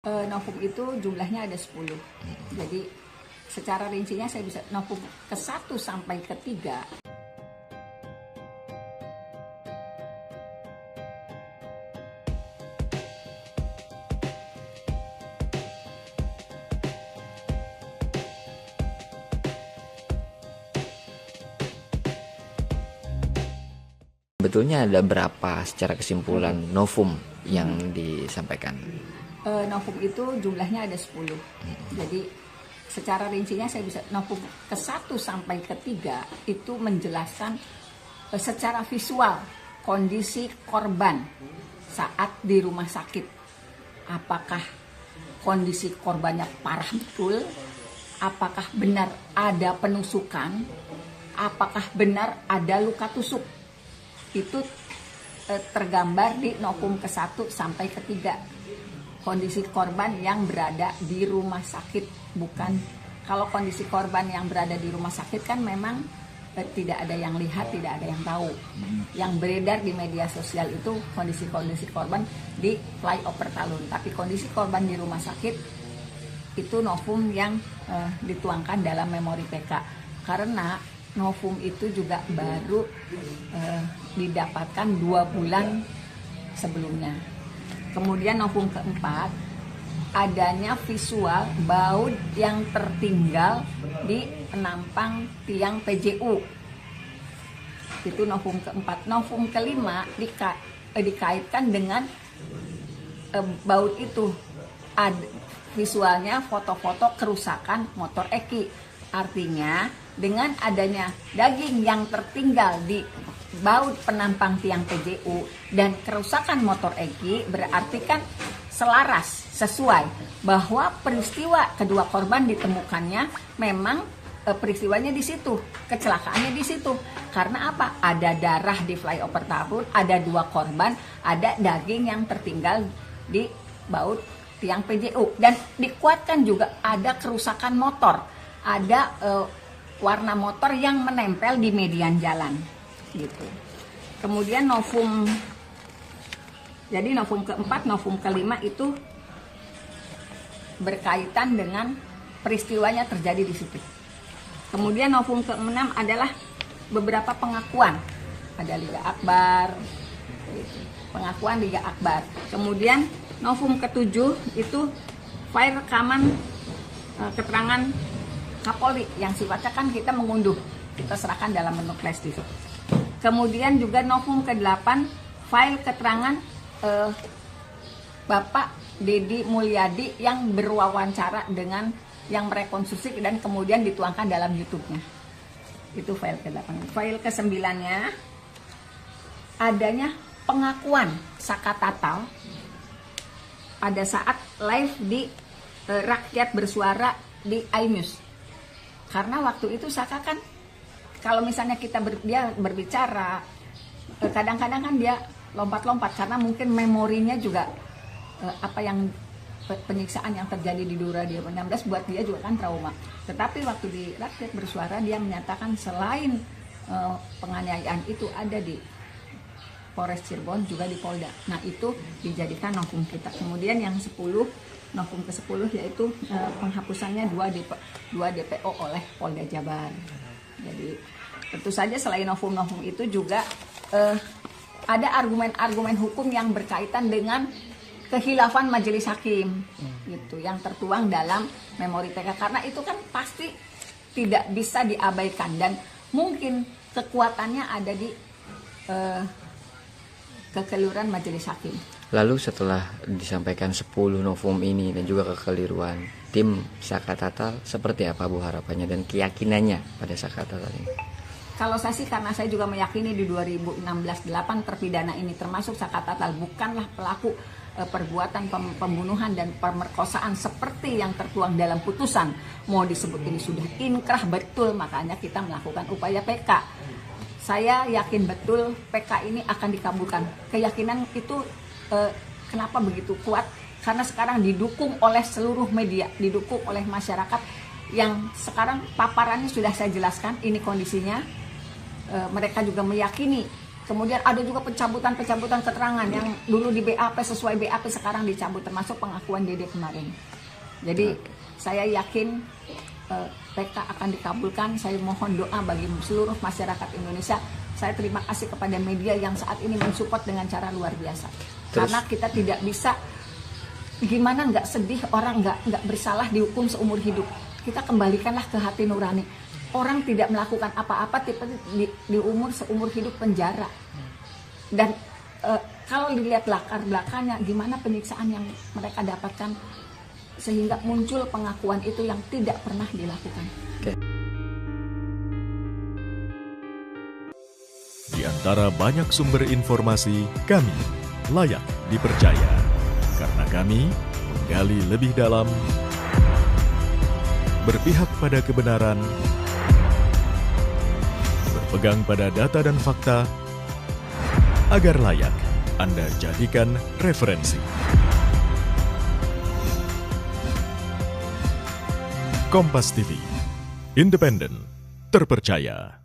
Novum itu jumlahnya ada 10. Jadi secara rincinya saya bisa novum ke-1 sampai ke-3. Betulnya ada berapa secara kesimpulan novum yang disampaikan? Novum itu jumlahnya ada 10. Jadi secara rincinya saya bisa novum ke-1 sampai ke-3 itu menjelaskan secara visual kondisi korban saat di rumah sakit. Apakah kondisi korbannya parah betul? Apakah benar ada penusukan? Apakah benar ada luka tusuk? Itu tergambar di novum ke-1 sampai ke-3. Kondisi korban yang berada di rumah sakit, bukan kalau kondisi korban yang berada di rumah sakit kan memang tidak ada yang lihat, tidak ada yang tahu. Yang beredar di media sosial itu kondisi-kondisi korban di flyover Talun, tapi kondisi korban di rumah sakit itu novum yang dituangkan dalam memori PK, karena novum itu juga baru didapatkan 2 bulan sebelumnya. Kemudian novum ke-4, adanya visual baut yang tertinggal di penampang tiang PJU. Itu novum ke-4. Novum ke-5 dikaitkan dengan baut itu. Visualnya foto-foto kerusakan motor Eki. Artinya dengan adanya daging yang tertinggal di baut penampang tiang PJU dan kerusakan motor Eki, berarti kan selaras, sesuai bahwa peristiwa kedua korban ditemukannya memang peristiwanya di situ, kecelakaannya di situ. Karena apa? Ada darah di flyover Talun, ada 2 korban, ada daging yang tertinggal di baut tiang PJU, dan dikuatkan juga ada kerusakan motor, ada warna motor yang menempel di median jalan gitu. Kemudian novum ke-4, novum ke-5 itu berkaitan dengan peristiwanya terjadi di situ. Kemudian novum ke-6 adalah beberapa pengakuan, ada Liga Akbar gitu. Pengakuan Liga Akbar. Kemudian novum ke-7 itu file rekaman keterangan Kapolri yang sifatnya kan kita mengunduh, kita serahkan dalam bentuk flash disk. Kemudian juga novum ke-8 file keterangan Bapak Dedi Mulyadi yang berwawancara dengan yang merekonstruksi dan kemudian dituangkan dalam YouTube-nya. Itu file ke-8. File ke-9-nya adanya pengakuan Saka Tatal pada saat live di Rakyat Bersuara di iNews. Karena waktu itu Saka kan kalau misalnya dia berbicara, kadang-kadang kan dia lompat-lompat karena mungkin memorinya juga apa yang penyiksaan yang terjadi di Dura 2016 buat dia juga kan trauma. Tetapi waktu di Rakyat Bersuara dia menyatakan selain penganiayaan itu ada di Polres Cirebon juga di Polda. Nah itu dijadikan novum kita. Kemudian yang 10, novum ke-10 yaitu penghapusannya 2 DPO oleh Polda Jabar. Jadi tentu saja selain novum-novum itu juga ada argumen-argumen hukum yang berkaitan dengan kehilafan majelis hakim gitu, yang tertuang dalam memori PK, karena itu kan pasti tidak bisa diabaikan dan mungkin kekuatannya ada di kekeliruan majelis hakim. Lalu setelah disampaikan 10 novum ini dan juga kekeliruan, tim Saka Tatal seperti apa Bu harapannya dan keyakinannya pada Saka Tatal ini? Kalau saya sih, karena saya juga meyakini di 2016 8 terpidana ini termasuk Saka Tatal bukanlah pelaku perbuatan pembunuhan dan pemerkosaan seperti yang tertuang dalam putusan. Mau disebut ini sudah inkrah betul, makanya kita melakukan upaya PK. Saya yakin betul PK ini akan dikabulkan. Keyakinan itu kenapa begitu kuat? Karena sekarang didukung oleh seluruh media, didukung oleh masyarakat yang sekarang paparannya sudah saya jelaskan, ini kondisinya. Mereka juga meyakini Kemudian ada juga pencabutan keterangan yang dulu di BAP sesuai BAP sekarang dicabut, termasuk pengakuan Dede kemarin. Jadi saya yakin PK akan dikabulkan. Saya mohon doa bagi seluruh masyarakat Indonesia. Saya terima kasih kepada media yang saat ini mensupport dengan cara luar biasa. Karena kita tidak bisa, gimana nggak sedih orang nggak bersalah dihukum seumur hidup. Kita kembalikanlah ke hati nurani. Orang tidak melakukan apa-apa tipe di umur seumur hidup penjara. Dan kalau dilihat latar belakangnya gimana penyiksaan yang mereka dapatkan sehingga muncul pengakuan itu yang tidak pernah dilakukan. Oke. Di antara banyak sumber informasi, kami layak dipercaya karena kami menggali lebih dalam, berpihak pada kebenaran, berpegang pada data dan fakta, agar layak Anda jadikan referensi. Kompas TV, independen, terpercaya.